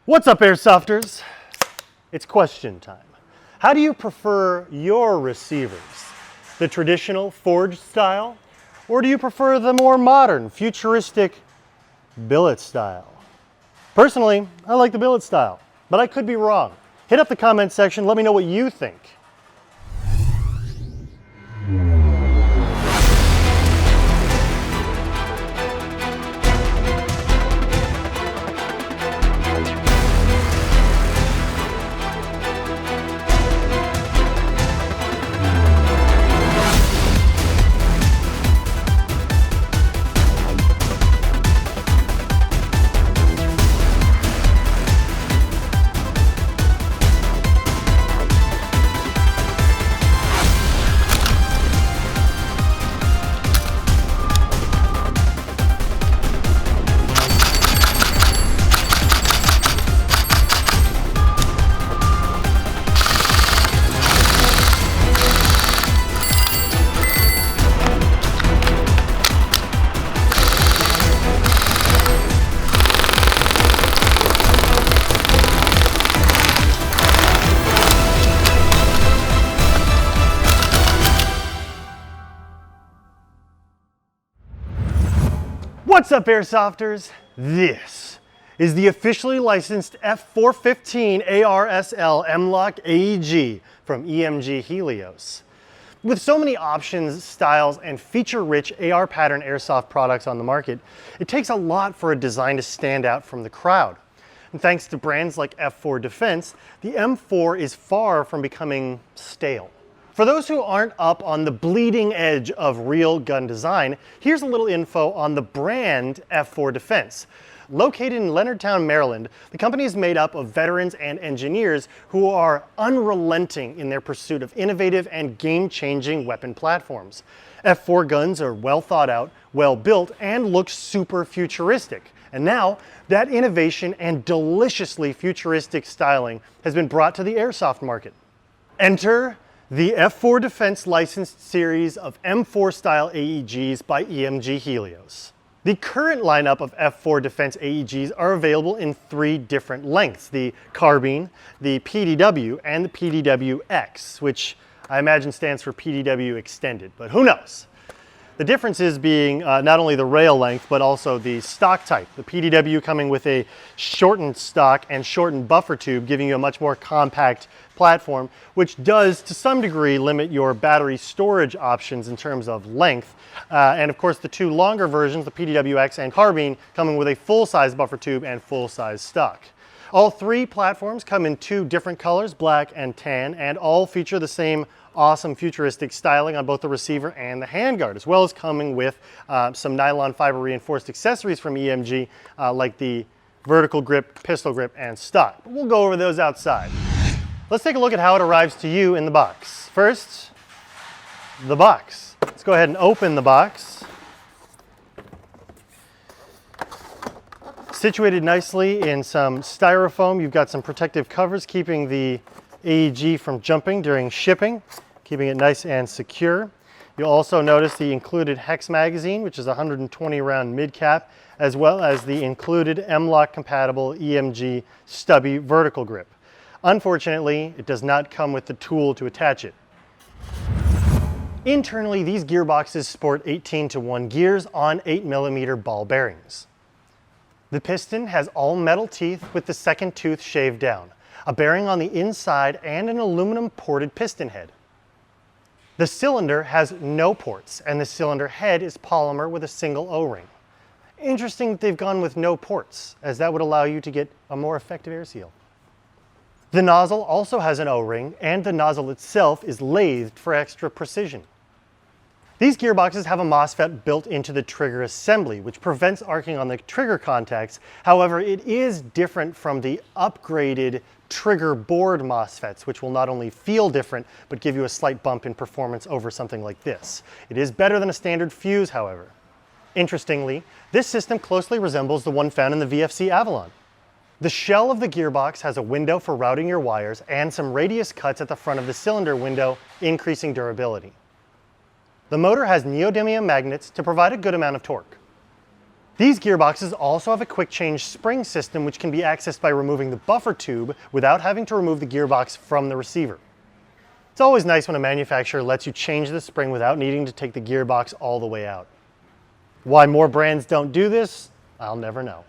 What's up, Airsofters? It's question time. How do you prefer your receivers? The traditional forged style? Or do you prefer the more modern, futuristic billet style? Personally, I like the billet style, but I could be wrong. Hit up the comment section, let me know what you think. What's up, Airsofters? This is the officially licensed F4-15 ARS-L M-LOK AEG from EMG Helios. With so many options, styles, and feature-rich AR pattern airsoft products on the market, it takes a lot for a design to stand out from the crowd. And thanks to brands like F4 Defense, the M4 is far from becoming stale. For those who aren't up on the bleeding edge of real gun design, here's a little info on the brand F4 Defense. Located in Leonardtown, Maryland, the company is made up of veterans and engineers who are unrelenting in their pursuit of innovative and game-changing weapon platforms. F4 guns are well thought out, well built, and look super futuristic. And now, that innovation and deliciously futuristic styling has been brought to the airsoft market. Enter the F4 Defense licensed series of M4 style AEGs by EMG Helios. The current lineup of F4 Defense AEGs are available in 3 different lengths: the carbine, the PDW, and the PDW-X, which I imagine stands for PDW extended, but who knows? The differences being not only the rail length, but also the stock type. The PDW coming with a shortened stock and shortened buffer tube, giving you a much more compact platform, which does to some degree limit your battery storage options in terms of length. And of course the 2 longer versions, the PDW-X and carbine, coming with a full-size buffer tube and full-size stock. All 3 platforms come in 2 different colors, black and tan, and all feature the same awesome futuristic styling on both the receiver and the handguard, as well as coming with some nylon fiber reinforced accessories from EMG, like the vertical grip, pistol grip, and stock. But we'll go over those outside. Let's take a look at how it arrives to you in the box. First, the box. Let's go ahead and open the box. Situated nicely in some styrofoam, you've got some protective covers keeping the AEG from jumping during shipping, keeping it nice and secure. You'll also notice the included hex magazine, which is a 120 round mid-cap, as well as the included M-LOK compatible EMG stubby vertical grip. Unfortunately, it does not come with the tool to attach it. Internally, these gearboxes sport 18:1 gears on 8mm ball bearings. The piston has all metal teeth with the second tooth shaved down, a bearing on the inside, and an aluminum ported piston head. The cylinder has no ports, and the cylinder head is polymer with a single O-ring. Interesting that they've gone with no ports, as that would allow you to get a more effective air seal. The nozzle also has an O-ring, and the nozzle itself is lathed for extra precision. These gearboxes have a MOSFET built into the trigger assembly, which prevents arcing on the trigger contacts. However, it is different from the upgraded trigger board MOSFETs, which will not only feel different, but give you a slight bump in performance over something like this. It is better than a standard fuse, however. Interestingly, this system closely resembles the one found in the VFC Avalon. The shell of the gearbox has a window for routing your wires and some radius cuts at the front of the cylinder window, increasing durability. The motor has neodymium magnets to provide a good amount of torque. These gearboxes also have a quick change spring system which can be accessed by removing the buffer tube without having to remove the gearbox from the receiver. It's always nice when a manufacturer lets you change the spring without needing to take the gearbox all the way out. Why more brands don't do this, I'll never know.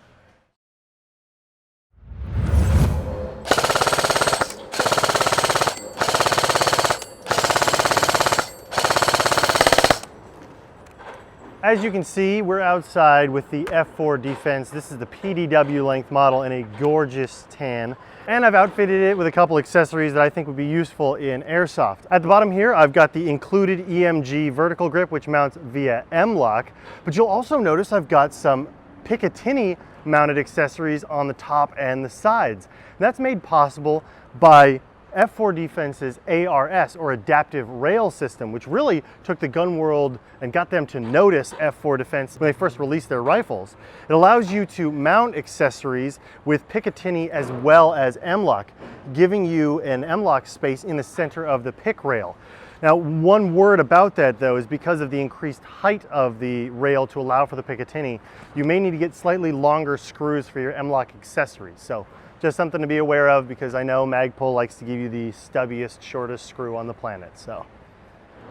As you can see, we're outside with the F4 Defense. This is the PDW length model in a gorgeous tan. And I've outfitted it with a couple accessories that I think would be useful in Airsoft. At the bottom here, I've got the included EMG vertical grip, which mounts via M-lock. But you'll also notice I've got some Picatinny mounted accessories on the top and the sides. And that's made possible by F4 Defense's ARS, or Adaptive Rail System, which really took the gun world and got them to notice F4 Defense when they first released their rifles. It allows you to mount accessories with Picatinny as well as M-lock, giving you an M-lock space in the center of the pick rail. Now, one word about that though is because of the increased height of the rail to allow for the Picatinny, you may need to get slightly longer screws for your M-lock accessories. So just something to be aware of, because I know Magpul likes to give you the stubbiest, shortest screw on the planet. So,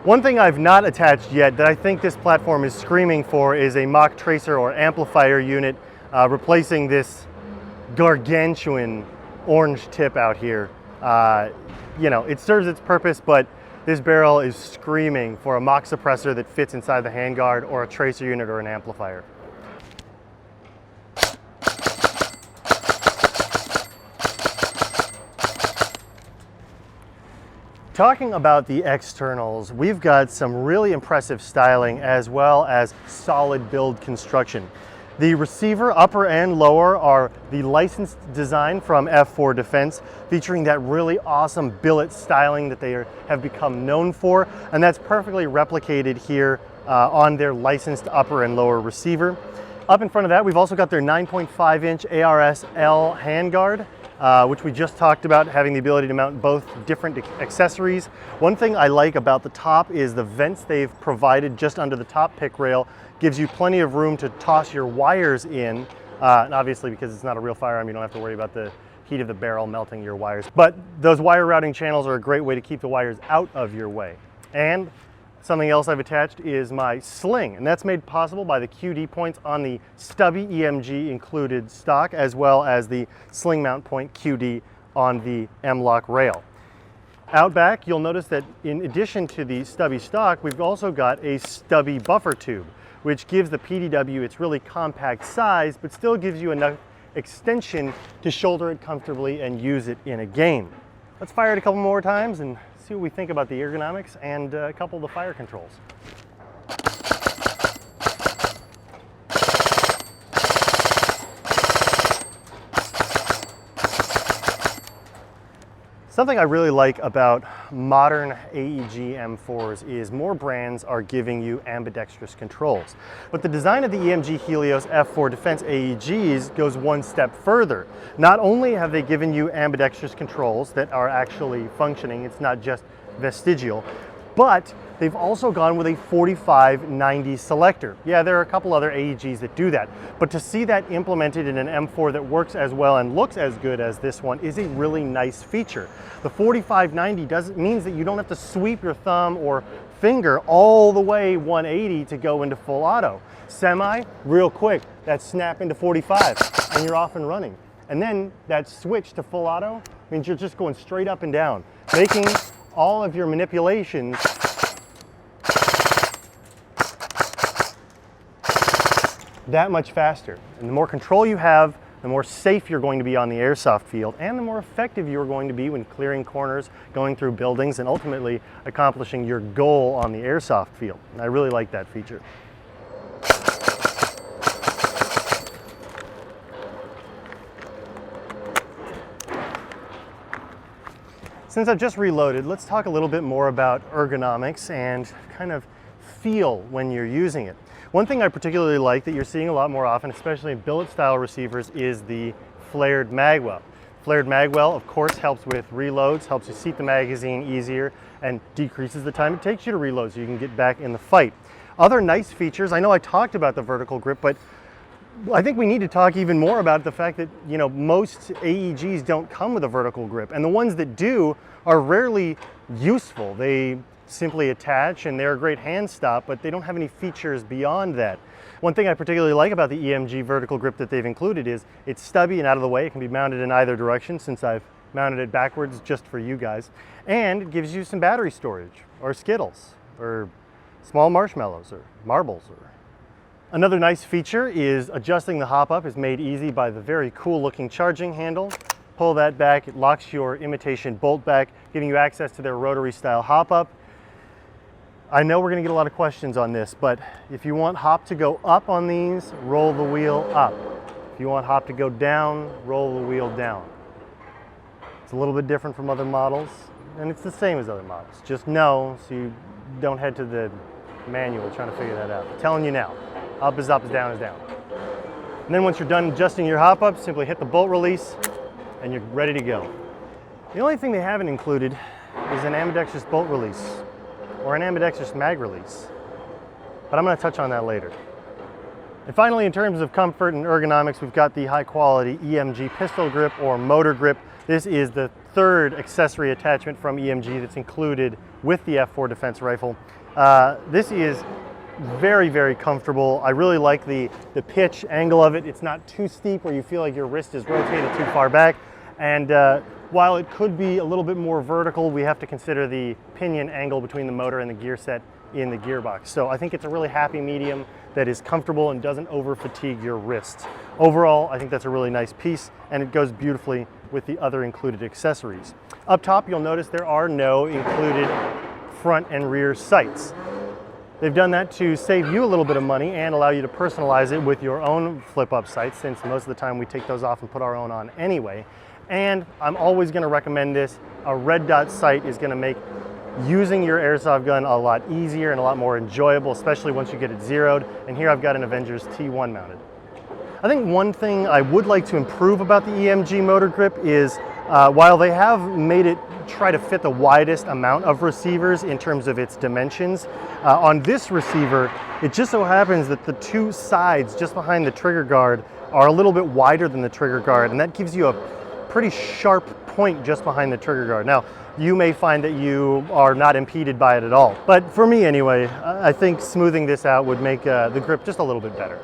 one thing I've not attached yet that I think this platform is screaming for is a mock tracer or amplifier unit, replacing this gargantuan orange tip out here. You know, it serves its purpose, but this barrel is screaming for a mock suppressor that fits inside the handguard, or a tracer unit or an amplifier. Talking about the externals, we've got some really impressive styling as well as solid build construction. The receiver, upper and lower, are the licensed design from F4 Defense, featuring that really awesome billet styling that they have become known for, and that's perfectly replicated here on their licensed upper and lower receiver. Up in front of that, we've also got their 9.5-inch ARS-L handguard, which we just talked about, having the ability to mount both different accessories. One thing I like about the top is the vents they've provided just under the top pick rail gives you plenty of room to toss your wires in. And obviously, because it's not a real firearm, you don't have to worry about the heat of the barrel melting your wires. But those wire routing channels are a great way to keep the wires out of your way. And something else I've attached is my sling, and that's made possible by the QD points on the stubby EMG included stock, as well as the sling mount point QD on the M-lock rail. Out back, you'll notice that in addition to the stubby stock, we've also got a stubby buffer tube, which gives the PDW its really compact size, but still gives you enough extension to shoulder it comfortably and use it in a game. Let's fire it a couple more times and see what we think about the ergonomics and a couple of the fire controls. Something I really like about modern AEG M4s is more brands are giving you ambidextrous controls. But the design of the EMG Helios F4 Defense AEGs goes one step further. Not only have they given you ambidextrous controls that are actually functioning, it's not just vestigial, but they've also gone with a 45-90 selector. Yeah, there are a couple other AEGs that do that, but to see that implemented in an M4 that works as well and looks as good as this one is a really nice feature. The 45-90 means that you don't have to sweep your thumb or finger all the way 180 to go into full auto. Semi, real quick, that snap into 45 and you're off and running. And then that switch to full auto means you're just going straight up and down, making all of your manipulations that much faster. And the more control you have, the more safe you're going to be on the airsoft field, and the more effective you're going to be when clearing corners, going through buildings, and ultimately accomplishing your goal on the airsoft field. And I really like that feature. Since I've just reloaded, let's talk a little bit more about ergonomics and kind of feel when you're using it. One thing I particularly like that you're seeing a lot more often, especially in billet style receivers, is the flared magwell. Flared magwell, of course, helps with reloads, helps you seat the magazine easier, and decreases the time it takes you to reload so you can get back in the fight. Other nice features, I know I talked about the vertical grip, but I think we need to talk even more about the fact that, you know, most AEGs don't come with a vertical grip, and the ones that do are rarely useful. They simply attach and they're a great hand stop, but they don't have any features beyond that. One thing I particularly like about the EMG vertical grip that they've included is it's stubby and out of the way. It can be mounted in either direction, since I've mounted it backwards just for you guys. And it gives you some battery storage, or Skittles, or small marshmallows, or marbles. Another nice feature is adjusting the hop up is made easy by the very cool looking charging handle. Pull that back, it locks your imitation bolt back, giving you access to their rotary style hop up. I know we're gonna get a lot of questions on this, but if you want hop to go up on these, roll the wheel up. If you want hop to go down, roll the wheel down. It's a little bit different from other models, and it's the same as other models. Just know, so you don't head to the manual trying to figure that out. I'm telling you now, up is up, is down is down. And then once you're done adjusting your hop up, simply hit the bolt release, and you're ready to go. The only thing they haven't included is an ambidextrous bolt release, or an ambidextrous mag release, but I'm going to touch on that later. And finally, in terms of comfort and ergonomics, we've got the high quality EMG pistol grip or motor grip. This is the third accessory attachment from EMG that's included with the F4 Defense rifle. This is very, very comfortable. I really like the pitch angle of it. It's not too steep where you feel like your wrist is rotated too far back. And while it could be a little bit more vertical, we have to consider the pinion angle between the motor and the gear set in the gearbox. So I think it's a really happy medium that is comfortable and doesn't over fatigue your wrist. Overall, I think that's a really nice piece, and it goes beautifully with the other included accessories. Up top, you'll notice there are no included front and rear sights. They've done that to save you a little bit of money and allow you to personalize it with your own flip-up sights, since most of the time we take those off and put our own on anyway. And I'm always going to recommend this. A red dot sight is going to make using your airsoft gun a lot easier and a lot more enjoyable, especially once you get it zeroed. And here I've got an Avengers T1 mounted. I think one thing I would like to improve about the EMG motor grip is while they have made it try to fit the widest amount of receivers in terms of its dimensions, on this receiver, it just so happens that the two sides just behind the trigger guard are a little bit wider than the trigger guard, and that gives you a pretty sharp point just behind the trigger guard. Now, you may find that you are not impeded by it at all, but for me anyway, I think smoothing this out would make the grip just a little bit better.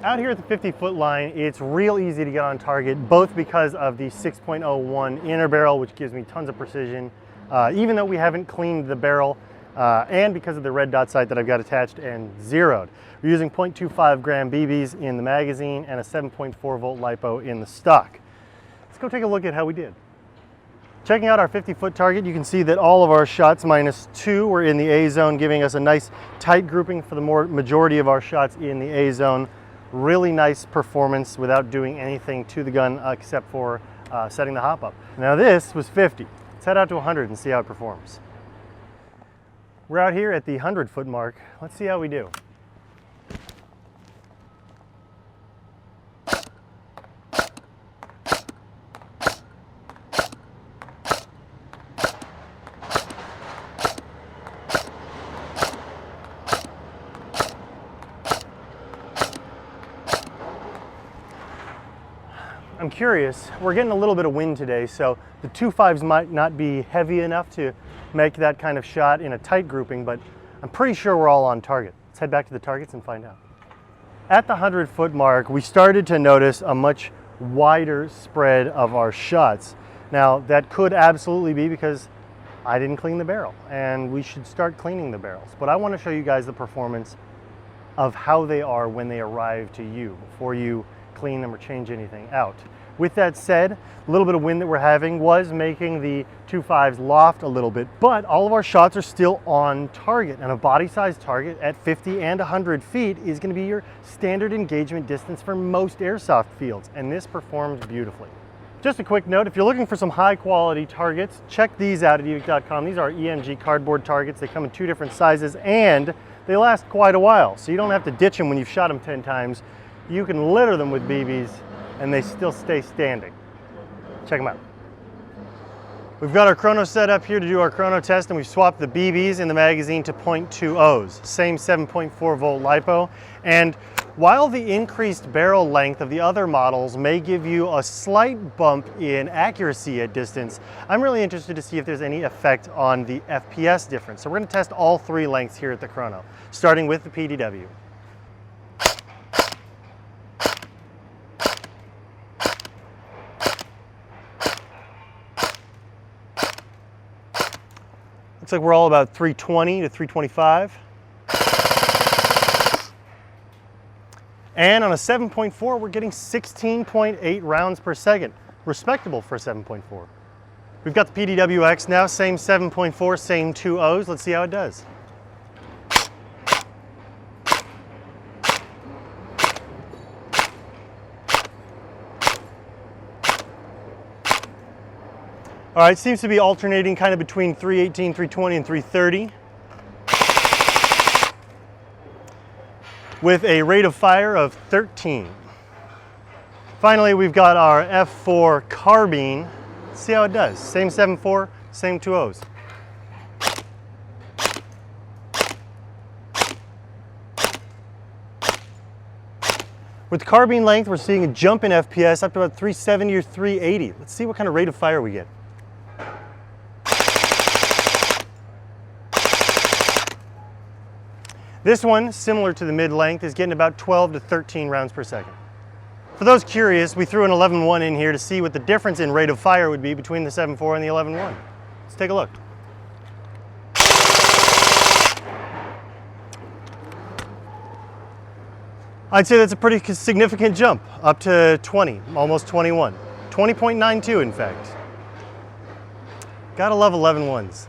Out here at the 50-foot line, it's real easy to get on target, both because of the 6.01 inner barrel, which gives me tons of precision, even though we haven't cleaned the barrel, and because of the red dot sight that I've got attached and zeroed. We're using 0.25 gram BBs in the magazine and a 7.4 volt LiPo in the stock. Let's go take a look at how we did. Checking out our 50-foot target, you can see that all of our shots -2 were in the A zone, giving us a nice tight grouping for the majority of our shots in the A zone. Really nice performance without doing anything to the gun except for setting the hop up. Now this was 50. Let's head out to 100 and see how it performs. We're out here at the 100-foot mark. Let's see how we do. I'm curious, we're getting a little bit of wind today, so the 2.5s might not be heavy enough to make that kind of shot in a tight grouping, but I'm pretty sure we're all on target. Let's head back to the targets and find out. At the 100-foot mark, we started to notice a much wider spread of our shots. Now, that could absolutely be because I didn't clean the barrel, and we should start cleaning the barrels. But I want to show you guys the performance of how they are when they arrive to you, before you clean them or change anything out. With that said, a little bit of wind that we're having was making the 2.5s loft a little bit, but all of our shots are still on target, and a body size target at 50 and 100 feet is going to be your standard engagement distance for most airsoft fields, and this performs beautifully. Just a quick note, if you're looking for some high quality targets, check these out at Evike.com. These are EMG cardboard targets. They come in 2 different sizes and they last quite a while, so you don't have to ditch them when you've shot them 10 times. You can litter them with BBs and they still stay standing. Check them out. We've got our Chrono set up here to do our Chrono test, and we've swapped the BBs in the magazine to 0.20s, same 7.4 volt LiPo. And while the increased barrel length of the other models may give you a slight bump in accuracy at distance, I'm really interested to see if there's any effect on the FPS difference. So we're going to test all three lengths here at the Chrono, starting with the PDW. Looks like we're all about 320 to 325. And on a 7.4, we're getting 16.8 rounds per second. Respectable for a 7.4. We've got the PDW-X now, same 7.4, same 2 O's. Let's see how it does. All right, seems to be alternating kind of between 318, 320, and 330. With a rate of fire of 13. Finally, we've got our F4 carbine. Let's see how it does. Same 7.4, same 2 O's. With carbine length, we're seeing a jump in FPS up to about 370 or 380. Let's see what kind of rate of fire we get. This one, similar to the mid-length, is getting about 12 to 13 rounds per second. For those curious, we threw an 11.1 in here to see what the difference in rate of fire would be between the 7.4 and the 11.1. Let's take a look. I'd say that's a pretty significant jump, up to 20, almost 21. 20.92 in fact. Gotta love 11.1s.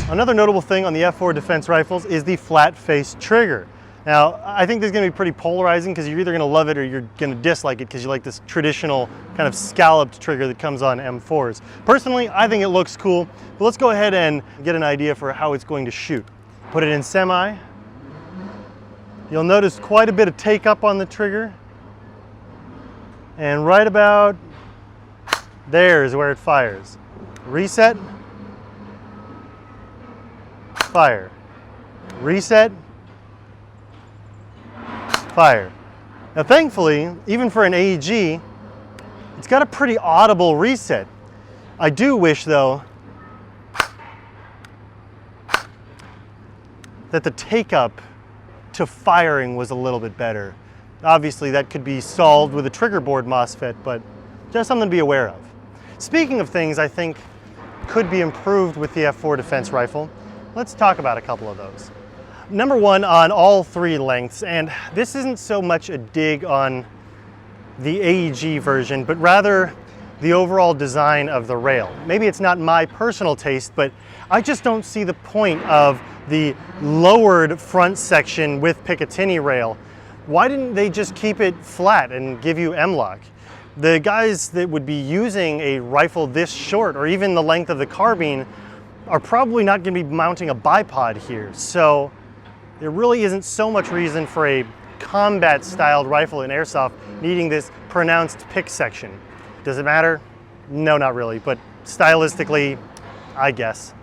Another notable thing on the F4 Defense rifles is the flat face trigger. Now, I think this is going to be pretty polarizing because you're either going to love it or you're going to dislike it because you like this traditional kind of scalloped trigger that comes on M4s. Personally, I think it looks cool, but let's go ahead and get an idea for how it's going to shoot. Put it in semi. You'll notice quite a bit of take up on the trigger. And right about there is where it fires. Reset. Fire. Reset. Fire. Now thankfully, even for an AEG, it's got a pretty audible reset. I do wish though that the take-up to firing was a little bit better. Obviously that could be solved with a trigger board MOSFET, but just something to be aware of. Speaking of things I think could be improved with the F4 Defense rifle, let's talk about a couple of those. Number one, on all three lengths, and this isn't so much a dig on the AEG version, but rather the overall design of the rail. Maybe it's not my personal taste, but I just don't see the point of the lowered front section with Picatinny rail. Why didn't they just keep it flat and give you M-LOK? The guys that would be using a rifle this short, or even the length of the carbine, are probably not going to be mounting a bipod here. So there really isn't so much reason for a combat-styled rifle in Airsoft needing this pronounced pick section. Does it matter? No, not really, but stylistically, I guess.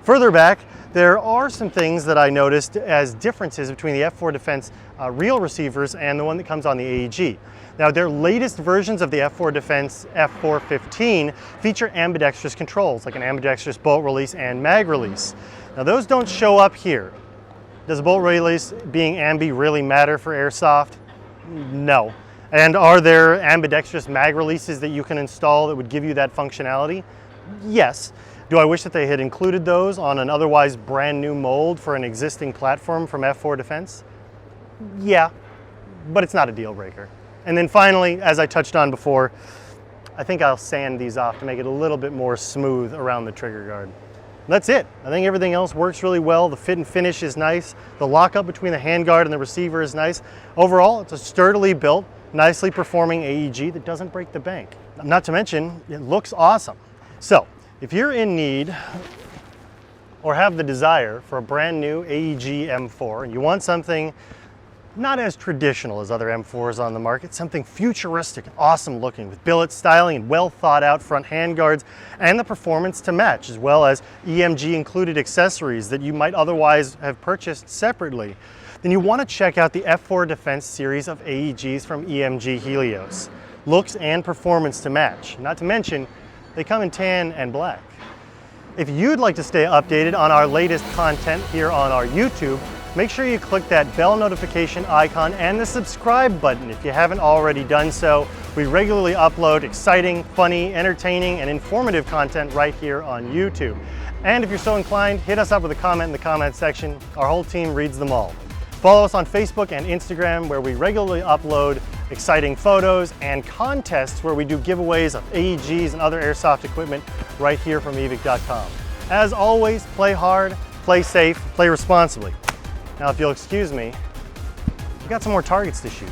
Further back, there are some things that I noticed as differences between the F4 Defense reel receivers and the one that comes on the AEG. Now, their latest versions of the F4 Defense F4-15 feature ambidextrous controls, like an ambidextrous bolt release and mag release. Now, those don't show up here. Does a bolt release being ambi really matter for Airsoft? No. And are there ambidextrous mag releases that you can install that would give you that functionality? Yes. Do I wish that they had included those on an otherwise brand new mold for an existing platform from F4 Defense? Yeah, but it's not a deal breaker. And then finally, as I touched on before, I think I'll sand these off to make it a little bit more smooth around the trigger guard. That's it. I think everything else works really well. The fit and finish is nice. The lockup between the handguard and the receiver is nice. Overall, it's a sturdily built, nicely performing AEG that doesn't break the bank. Not to mention, it looks awesome. So, if you're in need or have the desire for a brand new AEG M4 and you want something not as traditional as other M4s on the market, something futuristic and awesome looking with billet styling and well thought out front handguards and the performance to match, as well as EMG included accessories that you might otherwise have purchased separately, then you want to check out the F4 Defense series of AEGs from EMG Helios. Looks and performance to match. Not to mention, they come in tan and black. If you'd like to stay updated on our latest content here on our YouTube, make sure you click that bell notification icon and the subscribe button if you haven't already done so. We regularly upload exciting, funny, entertaining, and informative content right here on YouTube. And if you're so inclined, hit us up with a comment in the comment section. Our whole team reads them all. Follow us on Facebook and Instagram, where we regularly upload exciting photos and contests where we do giveaways of AEGs and other airsoft equipment right here from Evike.com. As always, play hard, play safe, play responsibly. Now, if you'll excuse me, we've got some more targets to shoot.